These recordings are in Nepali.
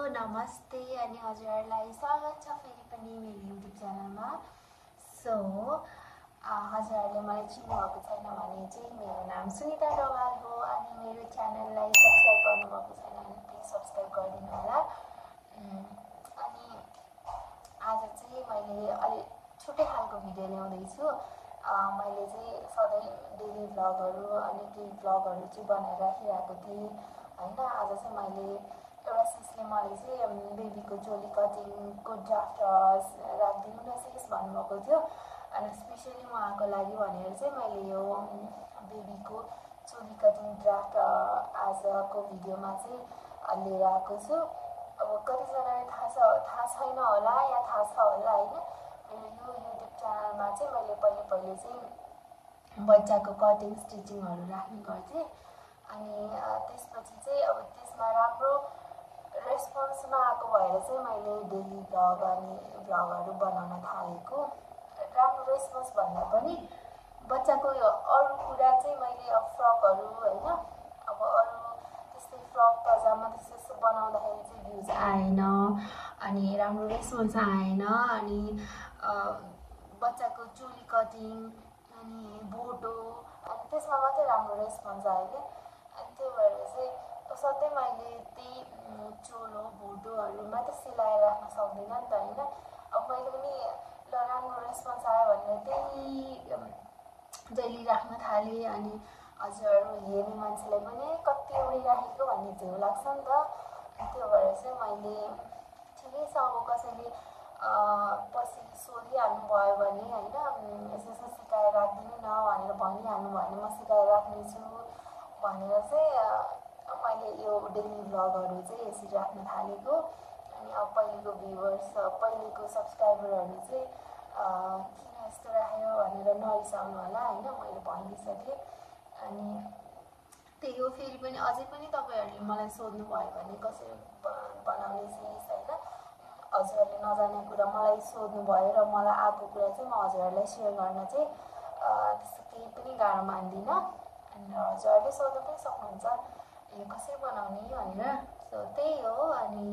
नमस्ते अनि हजुरहरूलाई स्वागत छ फेरि पनि मेरो युट्युब च्यानलमा। सो हजुरहरूले मलाई चिन्नुभएको छैन भने चाहिँ मेरो नाम सुनिता डवाल हो अनि मेरो च्यानललाई सब्सक्राइब गर्नुभएको छैन भने प्लिज सब्सक्राइब गरिदिनु होला। अनि आज चाहिँ मैले अलि छुट्टै खालको भिडियो ल्याउँदैछु। मैले चाहिँ सधैँ डेली भ्लगहरू अनि केही भ्लगहरू चाहिँ बनाएर राखिरहेको थिएँ होइन। आज चाहिँ मैले एउटा सिसले मलाई चाहिँ बेबीको चोली कटिङको ड्राफ्ट राखिदिनु न सिस भन्नुभएको थियो अनि स्पेसली उहाँको लागि भनेर चाहिँ मैले यो बेबीको चोली कटिङ ड्राफ्ट आजको भिडियोमा चाहिँ लिएर आएको छु। अब कतिजनालाई थाहा छैन होला या थाहा छ होला होइन। मेरो यो युट्युब च्यानलमा चाहिँ मैले पहिले चाहिँ बच्चाको कटिङ स्टिचिङहरू राख्ने गर्थेँ अनि त्यसपछि चाहिँ अब त्यसमा राम्रो रेस्पोन्स नआएको भएर चाहिँ मैले डेली भ्लग अनि भ्लगहरू बनाउन थालेको। राम्रो रेस्पोन्स भन्दा पनि बच्चाको यो अरू कुरा चाहिँ मैले अब फ्रकहरू होइन अब अरू त्यस्तै फ्रक पजामा त्यस्तो बनाउँदाखेरि चाहिँ भ्युज आएन अनि राम्रो रेस्पोन्स आएन अनि बच्चाको चोली कटिङ अनि बोटो अनि त्यसमा मात्रै राम्रो रेस्पोन्स आयो क्या। अनि त्यही भएर चाहिँ सधैँ मैले त्यही चोलो भोटोहरू मात्रै सिलाएर राख्न सक्दिनँ नि त होइन। अब मैले पनि ल राम्रो रेस्पोन्स आयो भनेर त्यही डेली राख्न थालेँ अनि हजुरहरू हेर्ने मान्छेलाई पनि कति उडिराखेको भन्ने झ्याउ लाग्छ नि त। त्यो भएर चाहिँ मैले ठिकै छ अब कसैले पछि सोधिहाल्नु भयो भने होइन यसो यसो सिकाएर राखिदिनु न भनेर भनिहाल्नु भयो भने म सिकाएर राख्नेछु भनेर चाहिँ मैले यो डेली भ्लगहरू चाहिँ यसरी राख्न थालेको। अनि अब पहिलेको भ्युवर्स पहिलेको सब्सक्राइबरहरू चाहिँ किन यस्तो राख्यो भनेर नरिसाउनु होला होइन, मैले भनिदिइसकेँ। अनि त्यही हो, फेरि पनि अझै पनि तपाईँहरूले मलाई सोध्नुभयो भने कसरी बनाउने चिज होइन हजुरहरूले नजाने कुरा मलाई सोध्नुभयो र मलाई आएको कुरा चाहिँ म हजुरहरूलाई सेयर गर्न चाहिँ त्यस्तो केही पनि गाह्रो मान्दिनँ अनि हजुरहरूले सोध्नु पनि सक्नुहुन्छ यो कसरी बनाउने भनेर। सो त्यही हो। अनि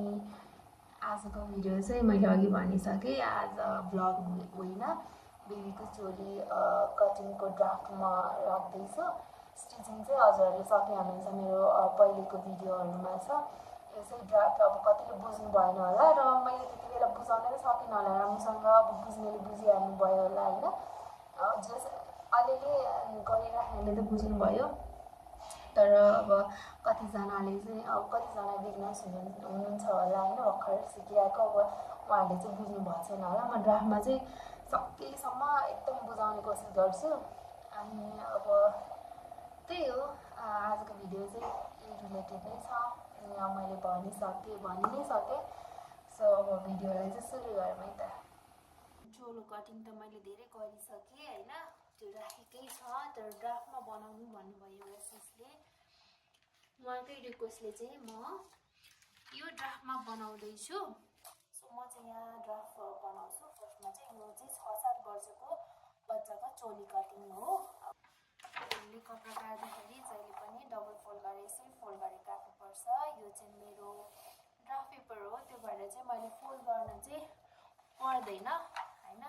आजको भिडियो चाहिँ मैले अघि भनिसकेँ, आज भ्लग होइन बेबीको चोली कटिङको ड्राफ्ट म राख्दैछु। स्टिचिङ चाहिँ हजुरहरूले सकिहाल्नुहुन्छ, मेरो पहिलेको भिडियोहरूमा छ। यो चाहिँ ड्राफ्ट अब कतिले बुझ्नु भएन होला र मैले त्यति बेला बुझाउन पनि सकिनँ होला राम्रोसँग, अब बुझ्नेले बुझिहाल्नु भयो होला होइन। जस अलिअलि गरिराख्नेले त बुझ्नुभयो तर अब कतिजनाले चाहिँ अब कतिजना बिग्नर्स हुनुहुन्छ होला होइन, भर्खर सिकिरहेको अब उहाँहरूले चाहिँ बुझ्नु भएको छैन होला। म ड्राफ्टमा चाहिँ सकेसम्म एकदम बुझाउने कोसिस गर्छु। अनि अब त्यही हो, आजको भिडियो चाहिँ यही रिलेटेड नै छ। मैले भनि नै सकेँ। सो अब भिडियोलाई चाहिँ सुरु गरौँ है त। चोलो कटिङ त मैले धेरै गरिसकेँ होइन, त्यो राखेकै छ तर ड्राफ्टमा बनाउनु भन्नुभयो एउटा सिसले। उहाँकै रिक्वेस्टले चाहिँ म यो ड्राफ्टमा बनाउँदैछु। सो म चाहिँ यहाँ ड्राफ्ट बनाउँछु। फर्स्टमा चाहिँ यो चाहिँ 6-7 वर्षको बच्चाको चोली कटिङ हो। हामीले कपडा काट्दाखेरि जहिले पनि डबल फोल्ड गरेर यसरी फोल्ड गरेर काट्नुपर्छ। यो चाहिँ मेरो ड्राफ्ट पेपर हो, त्यो भएर चाहिँ मैले फोल्ड गर्न चाहिँ पर्दैन होइन।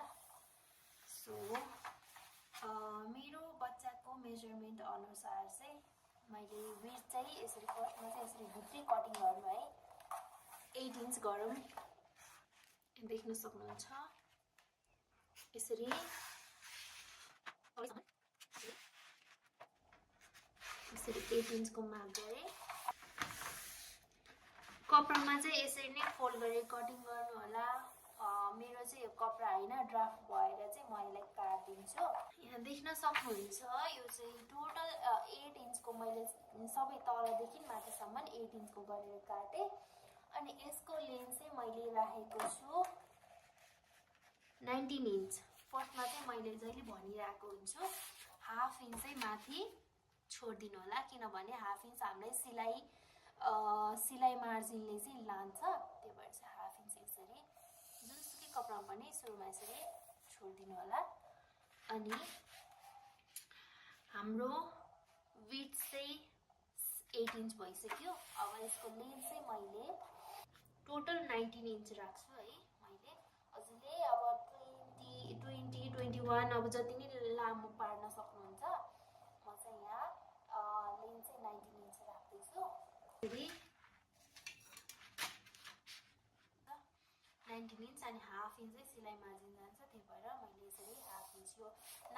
सो मेरो बच्चाको मेजरमेन्ट अनुसार चाहिँ मैले विथ चाहिँ यसरी फर्स्टमा चाहिँ यसरी भित्री कटिङ गर्नु है, 8 इन्च गरौँ। देख्न सक्नुहुन्छ यसरी यसरी 8 इन्चको मार्क गरेँ। कपडामा चाहिँ यसरी नै फोल्ड गरेर कटिङ गर्नु होला। मेरो चाहिँ यो कपडा होइन ड्राफ्ट भएर चाहिँ म यसलाई काटिदिन्छु। यहाँ देख्न सक्नुहुन्छ यो चाहिँ टोटल 8 इन्चको मैले सबै तलदेखि माथिसम्म 8 इन्चको गरेर काटेँ। अनि यसको लेन्थ चाहिँ मैले राखेको छु 19 इन्च। फर्स्टमा चाहिँ मैले जहिले भनिरहेको हुन्छु हाफ इन्च चाहिँ माथि छोडिदिनु होला, किनभने हाफ इन्च हामीलाई सिलाइ मार्जिनले चाहिँ लान्छ। त्यो भएर चाहिँ हाफ इन्च यसरी जुनसुकै कपडामा पनि सुरुमा यसरी छोडिदिनु होला। अनि हाम्रो विड्थ चाहिँ 8 इन्च भइसक्यो। अब यसको लेन्थ चाहिँ मैले इन्च राख्छु है मैले। हजुरले अब 20, 21 अब जति नै लामो पार्न सक्नुहुन्छ। म चाहिँ यहाँ लेन्थ चाहिँ 19 इन्च राख्दैछु। 19 इन्च अनि हाफ इन्च चाहिँ सिलाइ मार्जिन जान्छ, त्यही भएर मैले यसरी हाफ इन्च, यो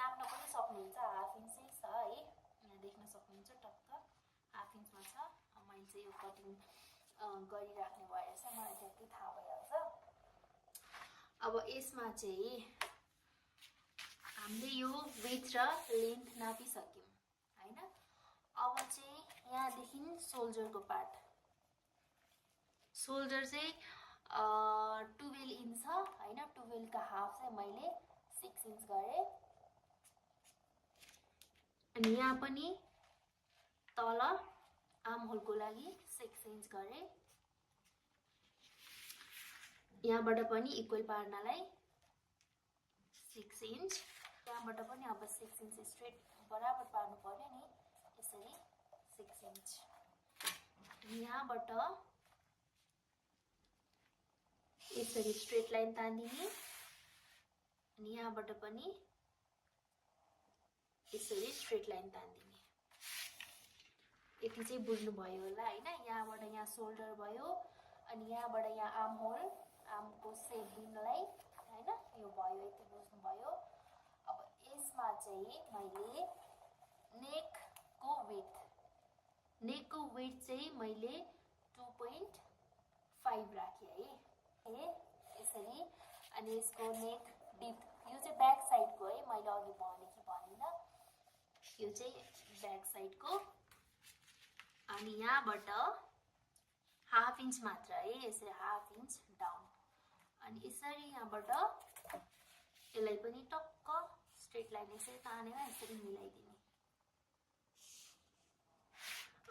नाप्न पनि सक्नुहुन्छ, हाफ इन्च चाहिँ छ है, यहाँ देख्न सक्नुहुन्छ टक्क हाफ इन्चमा छ। मैले चाहिँ यो कटिङ गरिराख्ने भएर चाहिँ मलाई त्यति थाहा भइहाल्छ। अब यसमा चाहिँ हामीले यो विड्थ र लेन्थ नापिसक्यौँ हैन। अब चाहिँ यहाँदेखि सोल्जरको पार्ट, सोल्जर चाहिँ 12 इन्च छ हैन, 12 का हाफ चाहिँ मैले 6 इन्च गरेँ। अनि यहाँ पनि तल आर्म होलको लागि 6 इन्च गरेँ। यहाँबाट पनि इक्वल पार्नलाई 6 इन्च, यहाँबाट पनि अब 6 इन्च स्ट्रेट बराबर पार्नु पर्यो नि, यसरी 6 इन्च। यहाँबाट यसरी स्ट्रेट लाइन तान्दिने अनि यहाँबाट पनि यसरी स्ट्रेट लाइन तान्दिने। यति चाहिँ बुझ्नु भयो होला हैन। यहाँबाट यहाँ सोल्डर भयो अनि यहाँबाट यहाँ आर्म होल, आर्मको सेप दिनलाई हैन, यो भयो, यति बुझ्नु भयो। अब यसमा चाहिँ मैले नेकको वेट चाहिँ मैले 2.5 राखेँ है, यसरी। अनि यसको नेक डिप, यो चाहिँ ब्याक साइडको है, मैले अघि भने कि भनिनँ, यो चाहिँ ब्याक साइडको। अनि यहाँबाट हाफ इन्च मात्र है, यसरी हाफ इन्च डाउन। अनि यसरी यहाँबाट यसलाई पनि टक्क स्ट्रेट लाइन यसरी तानेर यसरी मिलाइदिने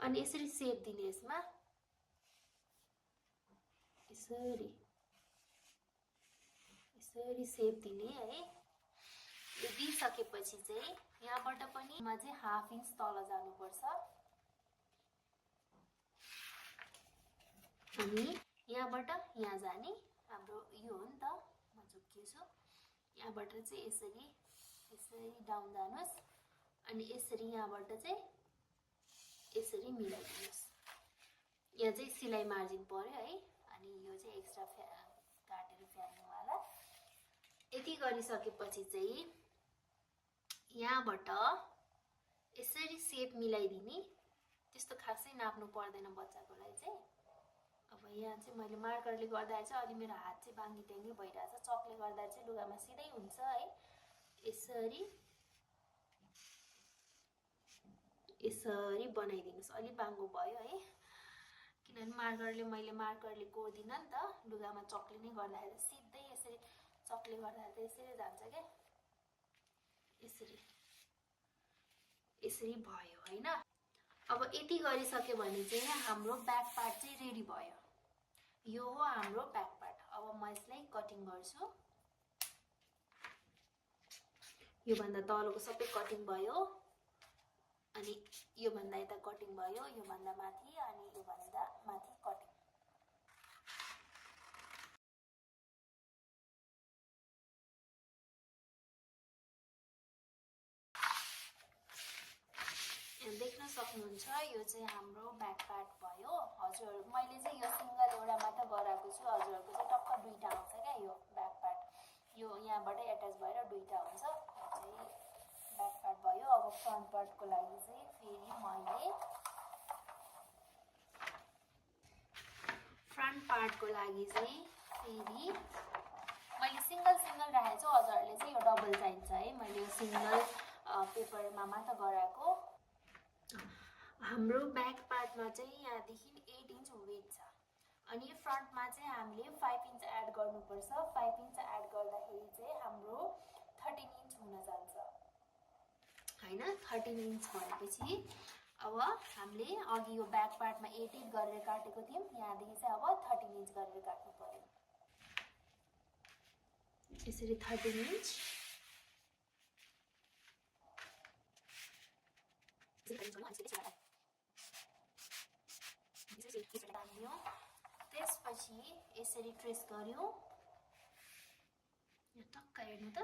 अनि यसरी सेप दिने, यसमा यसरी सेप दिने है। यो दिइसकेपछि चाहिँ यहाँबाट पनि मा चाहिँ हाफ इन्च तल जानुपर्छ। अनि यहाँबाट यहाँ जाने हाम्रो यो हो नि त, म झुक्किन्छु। यहाँबाट चाहिँ यसरी डाउन जानुहोस् अनि यसरी यहाँबाट चाहिँ यसरी मिलाइदिनुहोस्। यहाँ चाहिँ सिलाइ मार्जिन पर्यो है, अनि यो चाहिँ एक्स्ट्रा काटेर फ्याल्नुवाला। यति गरिसकेपछि चाहिँ यहाँबाट यसरी सेप मिलाइदिने, त्यस्तो खासै नाप्नु पर्दैन बच्चाको लागि चाहिँ। अब यहाँ चाहिँ मैले मार्करले गर्दा चाहिँ अलि मेरो हात चाहिँ बाङ्गी ट्याङ्गी भइरहेछ, चकले गर्दा चाहिँ लुगामा सिधै हुन्छ है। यसरी बनाइदिनुहोस्, अलि बाङ्गो भयो है, किनभने मैले मार्करले कोर्दिनँ नि त, लुगामा चकले नै गर्दाखेरि सिधै यसरी चकले गर्दाखेरि त यसरी जान्छ क्या, यसरी भयो हैन। अब यति गरिसक्यो भने चाहिँ हाम्रो ब्याक पार्ट चाहिँ रेडी भयो। यो हो हाम्रो ब्याक पार्ट। अब म यसलाई कटिङ गर्छु। यो भन्दा तलको सबै कटिङ भयो, अनि यो भन्दा यता कटिङ भयो, यो भन्दा माथि अनि यो भन्दा माथि कटिङ। देख्न सक्नुहुन्छ यो चाहिँ हाम्रो ब्याक पार्ट भयो। हजुर मैले चाहिँ यो सिंगल एउटा मात्र गराएको छु, हजुरहरुको चाहिँ टक्क दुईटा आउँछ क्या यो ब्याक पार्ट। यो यहाँबाट एट्याच भएर दुईटा हुन्छ, यो चाहिँ ब्याक पार्ट भयो। अब फ्रन्ट पार्टको लागि चाहिँ फेरि मैले सिंगल राखेको छु। हजुरहरुले चाहिँ यो डबल चाहिन्छ है, मैले यो सिंगल पेपरमा मात्र गराएको। हाम्रो ब्याक पार्टमा चाहिँ यहाँदेखि 8 इन्च वेट छ अनि फ्रन्टमा चाहिँ हामीले 5 इन्च एड गर्नुपर्छ। 5 इन्च एड गर्दाखेरि चाहिँ हाम्रो 13 इन्च हुन जान्छ हैन। 13 इन्च भएपछि अब हामीले अघि यो ब्याक पार्टमा 8 गरेर काटेको थियौं, यहाँदेखि चाहिँ अब 13 इन्च गरेर काट्नु पर्यो। यसरी 13 इन्च त्यसपछि त्यसपछि यसरी ट्रेस गर्यौं। यो टक्क हेर्नु त,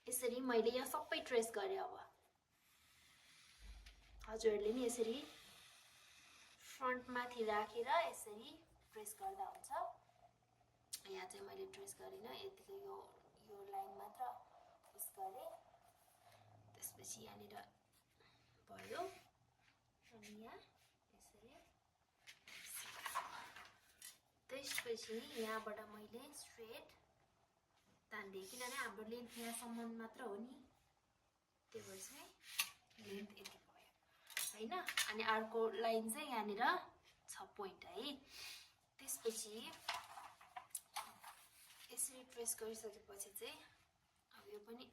यसरी मैले यहाँ सबै ट्रेस गरे। अब हजुरहरूले नि यसरी फ्रन्ट माथि राखेर यसरी ट्रेस गर्दा हुन्छ। यहाँ चाहिँ मैले ट्रेस गरिन, यतिकै यो लाइन मात्र उस गरे। त्यसपछि यहाँनिर भयो अनि यहाँ यसरी। त्यसपछि यहाँबाट मैले स्ट्रेट तान्दिएँ, किनभने हाम्रो लेन्थ यहाँसम्म मात्र हो नि, त्यही भएर चाहिँ लेन्थ यति भयो हैन। अनि अर्को लाइन चाहिँ यहाँनिर 6 पोइन्ट है। त्यसपछि यसरी ट्रेस गरिसकेपछि चाहिँ अब यो पनि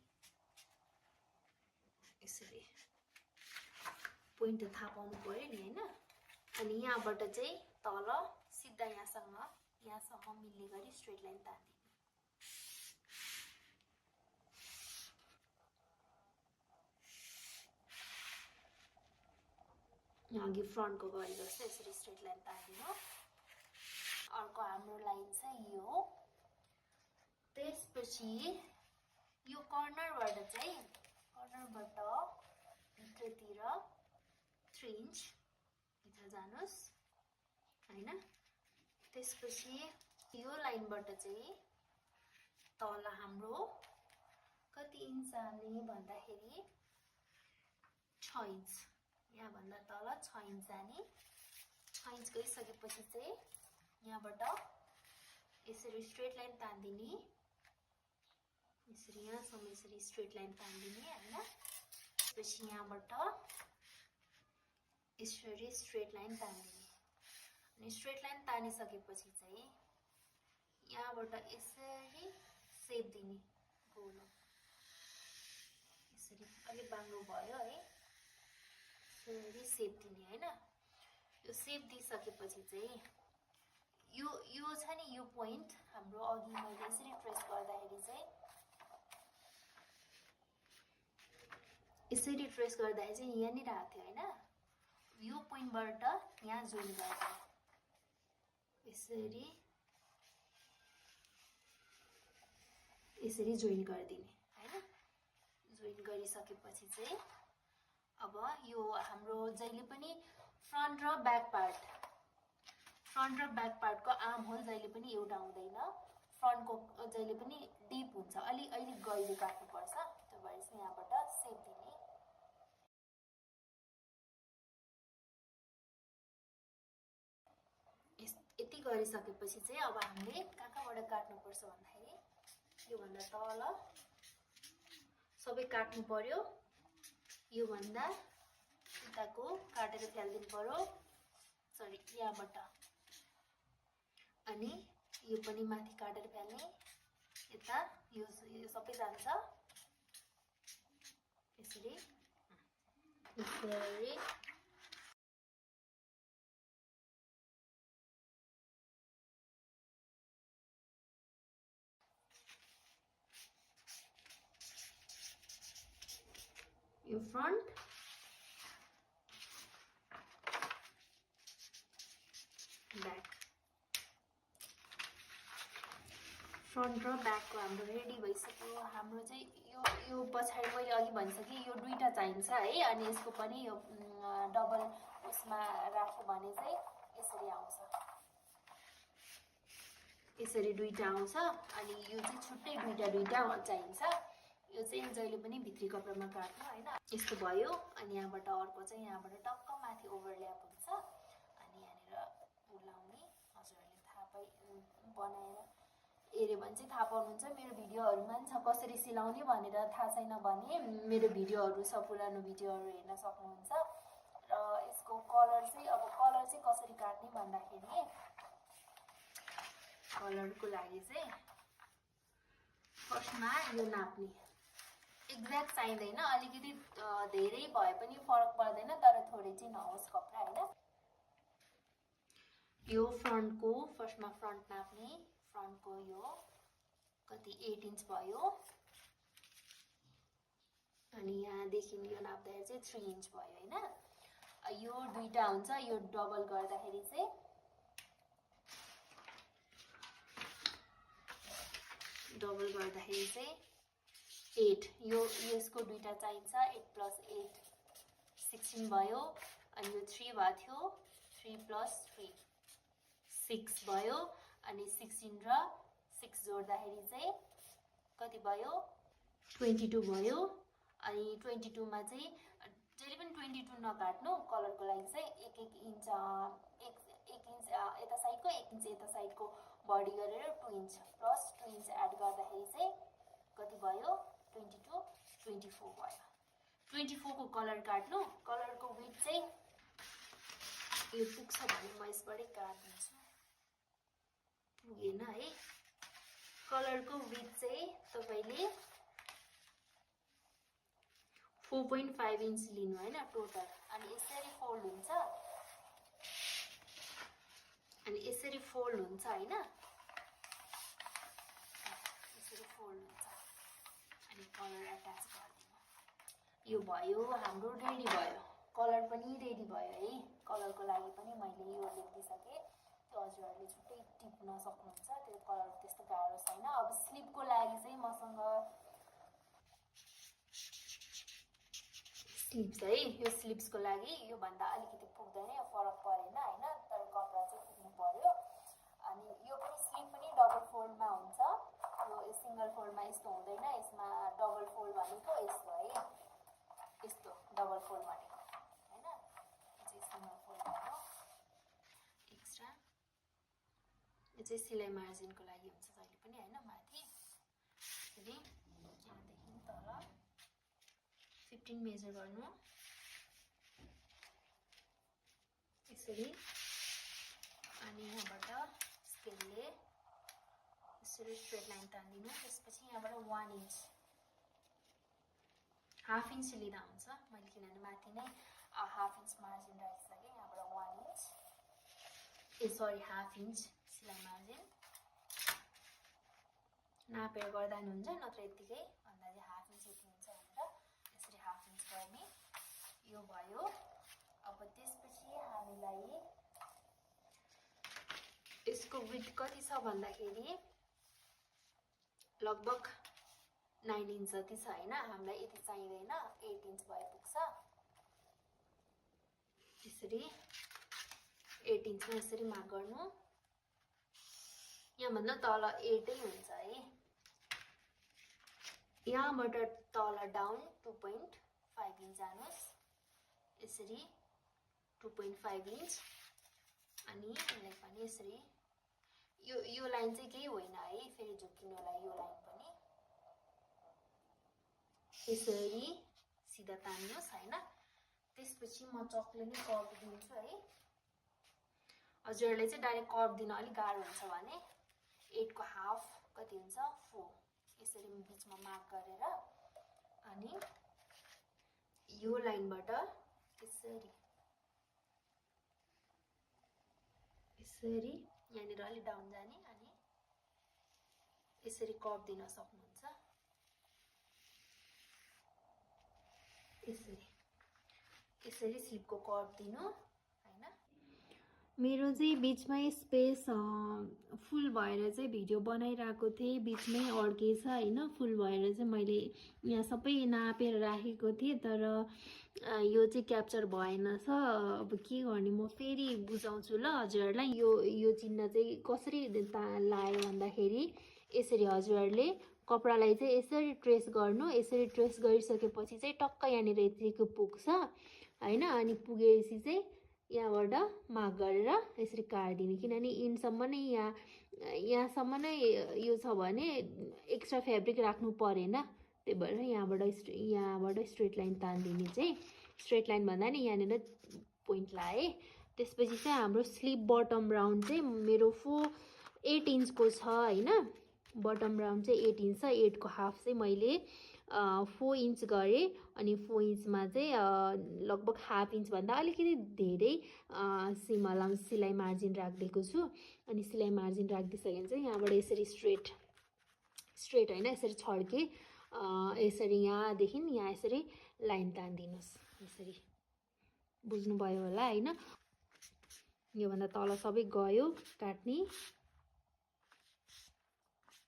यसरी पोइन्ट थाहा पाउनु पर्यो नि हैन। अनि यहाँबाट चाहिँ तल सिधा यहाँसम्म मिल्ने गरी स्ट्रेट लाइन तान्दिने। यहाँ अघि फ्रन्टको गरे जस्तै यसरी स्ट्रेट लाइन तान्दिनु। अर्को हाम्रो लाइन चाहिँ यो। त्यसपछि यो कर्नरबाट भित्रतिर 3 इन्च भित्र जानुस् हैन। त्यसपछि यो लाइनबाट चाहिँ तल हाम्रो कति इन्च जाने भन्दाखेरि 6 इन्च, यहाँ भन्दा तल 6 इन्च जाने। 6 इन्च गइसकेपछि चाहिँ यहाँबाट यसरी स्ट्रेट लाइन तान्दिने। यसरी यहाँसम्म यसरी स्ट्रेट लाइन तान्दिने हैन। त्यसपछि यहाँबाट यसरी स्ट्रेट लाइन तान्दिने। अनि स्ट्रेट लाइन तानिसकेपछि चाहिँ यहाँबाट यसरी सेप दिने गोलो। यसरी अलिक बाङ्गो भयो है, यसरी सेप दिने हैन। यो सेप दिइसकेपछि चाहिँ यो छ नि, यो पोइन्ट हाम्रो अघि मैले यसरी ट्रेस गर्दाखेरि चाहिँ यहाँनिर आएको थियो हैन। यो पोइन्टबाट यहाँ जोइन गर्दा यसरी जोइन गरिदिने हैन। जोइन गरिसकेपछि चाहिँ अब यो हाम्रो जहिले पनि फ्रन्ट र ब्याक पार्टको आर्म होल जहिले पनि एउटा हुँदैन। फ्रन्टको जहिले पनि डिप हुन्छ, अलिक गहिरो काट्नुपर्छ। त्यो भएर चाहिँ यहाँबाट सेप दिने। यति गरिसकेपछि चाहिँ अब हामीले कहाँबाट काट्नुपर्छ भन्दाखेरि योभन्दा तल सबै काट्नु पर्यो। योभन्दा उताको काटेर फ्याल्दिनु पर्यो, सरी यहाँबाट। अनि यो पनि माथि काटेर फ्याल्ने। यता यो सबै जान्छ यसरी। यो फ्रन्ट ब्याक, फ्रन्ट र ब्याकको हाम्रो रेडी भइसक्यो। हाम्रो चाहिँ यो पछाडि मैले अघि भनिसकेँ यो दुईटा चाहिन्छ है। अनि यसको पनि यो डबल उसमा राख्यो भने चाहिँ यसरी आउँछ, यसरी दुईटा आउँछ। अनि यो चाहिँ छुट्टै दुईटा चाहिन्छ। यो चाहिँ जहिले पनि भित्री कपडामा काट्नु हैन। यस्तो भयो। अनि यहाँबाट अर्को चाहिँ यहाँबाट टक्क माथि ओभरल्याप हुन्छ। अनि यहाँनिर उलाउने। हजुरहरूले थाहा बनाएर हेऱ्यो भने चाहिँ थाहा पाउनुहुन्छ। मेरो भिडियोहरूमा पनि छ कसरी सिलाउने भनेर। थाहा छैन भने मेरो भिडियोहरू छ, पुरानो भिडियोहरू हेर्न सक्नुहुन्छ। र यसको कलर चाहिँ कसरी काट्ने भन्दाखेरि कलरको लागि चाहिँ फर्स्टमा यो नाप्ने। एक्ज्याक्ट चाहिँदैन, अलिकति धेरै भए पनि फरक पर्दैन, तर थोरै चाहिँ नहोस् कपडा हैन। यो फ्रन्टको फर्स्टमा फ्रन्ट नाप्ने। फ्रन्टको यो कति 8 इन्च भयो। अनि यहाँदेखि यो नाप्दाखेरि चाहिँ 3 इन्च भयो हैन। यो दुईटा हुन्छ, यो डबल गर्दाखेरि चाहिँ डबल गर्दाखेरि चाहिँ 8 यो यसको दुईटा चाहिन्छ 8 + 8 16 भयो अनि यो 3 भएको थियो 3 + 3 6 भयो अनि 16 र 6 जोड्दाखेरि चाहिँ कति भयो 22 भयो अनि 22 मा चाहिँ जहिले पनि 22 नकाट्नु कलरको लागि चाहिँ 1 इन्च यता साइडको 1 इन्च यता साइडको बढी गरेर 2 इन्च प्लस 2 इन्च एड गर्दाखेरि चाहिँ कति भयो 22 24 भयो 24 को कलर काट्नु कलरको विड्थ चाहिँ यो पुग्छ भने म यसबाटै काट्दिन्छु पुगेन है कलरको विड्थ चाहिँ तपाईले 4.5 इन्च लिनु हैन टोटल अनि यसरी फोल्ड हुन्छ हैन यसरी फोल्ड हुन्छ अनि कलर अट्याच गर्दिनु यो भयो हाम्रो रेडी भयो कलर पनि रेडी भयो है कलरको लागि पनि मैले यो लेखिसके त्यो हजुरहरुले छुट्टै टिप्न सक्नुहुन्छ त्यो कलर त्यस्तो गाह्रो छैन अब स्लिपको लागि चाहिँ मसँग स्लिप्स है यो स्लिप्सको लागि यो भन्दा अलिकति पुग्दैन यो फरक परेन हैन तर कपडा चाहिँ पुग्नु पर्यो अनि यो पनि स्लिप पनि डबल फोल्डमा हुन्छ यो सिंगल फोल्डमा यस्तो हुँदैन यसमा डबल फोल्ड भनेको यस्तो है यस्तो डबल फोल्ड भनेको हैन यो चाहिँ सिंगल फोल्ड भयो एक्स्ट्रा यो चाहिँ सिलाइ मार्जिनको लागि हुन्छ जहिले पनि हैन माथि यसरी यहाँदेखि तल 15 मेजर गर्नु यसरी अनि यहाँबाट स्केलले यसरी स्ट्रेट लाइन तान्दिनु त्यसपछि यहाँबाट 1 इन्च हाफ इन्च लिँदा हुन्छ मैले किनभने माथि नै हाफ इन्च मार्जिन राखिसके यहाँबाट 1 इन्च सरी हाफ इन्च सिलाइ मार्जिन नापेर गर्दा नि हुन्छ नत्र यतिकै अन्दाजले हाफ इन्च यति हुन्छ भनेर यसरी हाफ इन्च गर्ने यो भयो अब त्यसपछि हामीलाई यसको विड्थ कति छ भन्दाखेरि लगभग 9 इन्च जति छ हैन हामीलाई यति चाहिदैन 8 इन्च भए पुग्छ यसरी 8 इन्चमा यसरी मार्क गर्नु यहाँ भन्दा तल 8 नै हुन्छ है यहाँबाट तल डाउन 2.5 इन्च जानुस् यसरी 2.5 इन्च अनि यसलाई पनि यसरी यो लाइन चाहिँ केही होइन है फेरि झुकिनुलाई यो लाइन पनि यसरी सिधा तान्नुस् हैन त्यसपछि म चकले नै कर्भ दिन्छु है हजुरहरुले चाहिँ डाइरेक्ट कर्भ दिन अलि गाह्रो हुन्छ भने 8 को हाफ कति हुन्छ 4 यसरी बीचमा मार्क गरेर अनि यो लाइनबाट यसरी यसरी यहाँनिर अलि डाउन जाने अनि यसरी कर्भ दिन सक्नुहुन्छ यसरी स्लिपको कर्भ दिनु हैन मेरो चाहिँ बीचमै स्पेस फुल भएर चाहिँ भिडियो बनाइराको थिए बीचमै अड्केछ हैन फुल भएर चाहिँ मैले यहाँ सबै नापेर राखेको थिए तर यो चाहिँ क्याप्चर भएन छ अब के गर्ने म फेरि बुझाउँछु ल हजुरहरुलाई यो चिन्ह चाहिँ कसरी लायो भन्दाखेरि यसरी हजुरहरुले कपडालाई चाहिँ यसरी ट्रेस गर्नु यसरी ट्रेस गरिसकेपछि चाहिँ टक्क यहाँनिर यतिको पुग्छ हैन अनि पुगेपछि चाहिँ यहाँबाट मार्क गरेर यसरी काट्दिनु किनभने इन्डसम्म नै यहाँसम्म नै यो छ भने एक्स्ट्रा फ्याब्रिक राख्नु परेन त्यही भएर यहाँबाट स्ट्रेट लाइन तान्दिने चाहिँ स्ट्रेट लाइन भन्दा नि यहाँनिर पोइन्ट लाए त्यसपछि चाहिँ हाम्रो स्लिप बटम राउन्ड चाहिँ मेरो 8 इन्चको छ हैन बटम राउन्ड चाहिँ 8 इन्च छ 8 को हाफ चाहिँ मैले 4 इन्च गरे अनि 4 इन्चमा चाहिँ लगभग हाफ इन्च भन्दा अलिकति धेरै सिलाइ मार्जिन राख्दिएको छु अनि सिलाइ मार्जिन राख्दिसकेन चाहिँ यहाँबाट यसरी स्ट्रेट हैन यसरी छड्के यसरी यहाँदेखि यहाँ यसरी लाइन तान्दिनुस् यसरी बुझ्नुभयो होला हैन यो भन्दा तल सबै गयो काट्ने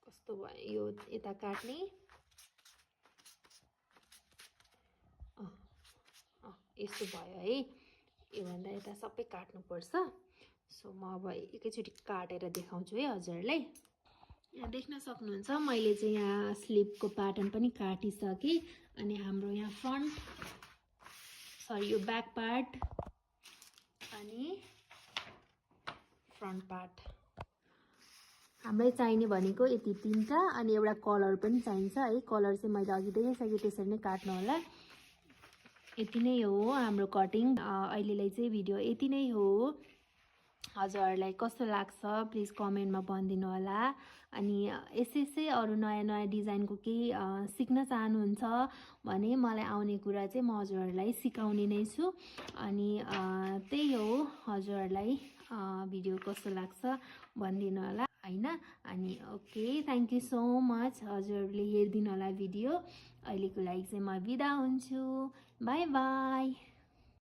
कस्तो यस्तो भयो यो यता काट्ने यस्तो भयो है योभन्दा यता सबै काट्नुपर्छ सो म अब एकैचोटि काटेर देखाउँछु है हजुरहरूलाई यहाँ देख्न सक्नुहुन्छ मैले चाहिँ यहाँ स्लिभको प्याटर्न पनि काटिसकेँ अनि हाम्रो यहाँ यो ब्याक पार्ट अनि फ्रन्ट पार्ट हामीलाई चाहिने भनेको यति 3टा अनि एउटा कलर पनि चाहिन्छ है कलर चाहिँ मैले अघि देखाइसकेँ त्यसरी नै काट्नु होला यति नै हो हाम्रो कटिङ अहिलेलाई चाहिँ भिडियो यति नै हो हजुरहरूलाई कस्तो लाग्छ प्लिज कमेन्टमा भनिदिनु होला अनि यसै अरू नयाँ डिजाइनको केही सिक्न चाहनुहुन्छ भने मलाई आउने कुरा चाहिँ म हजुरहरूलाई सिकाउने नै छु अनि त्यही हो हजुरहरूलाई भिडियो कस्तो लाग्छ भनिदिनु होला हैन अनि okay thank you so much हजुरहरूले हेरिदिनु होला भिडियो अहिलेको लागि चाहिँ म बिदा हुन्छु बाई बाई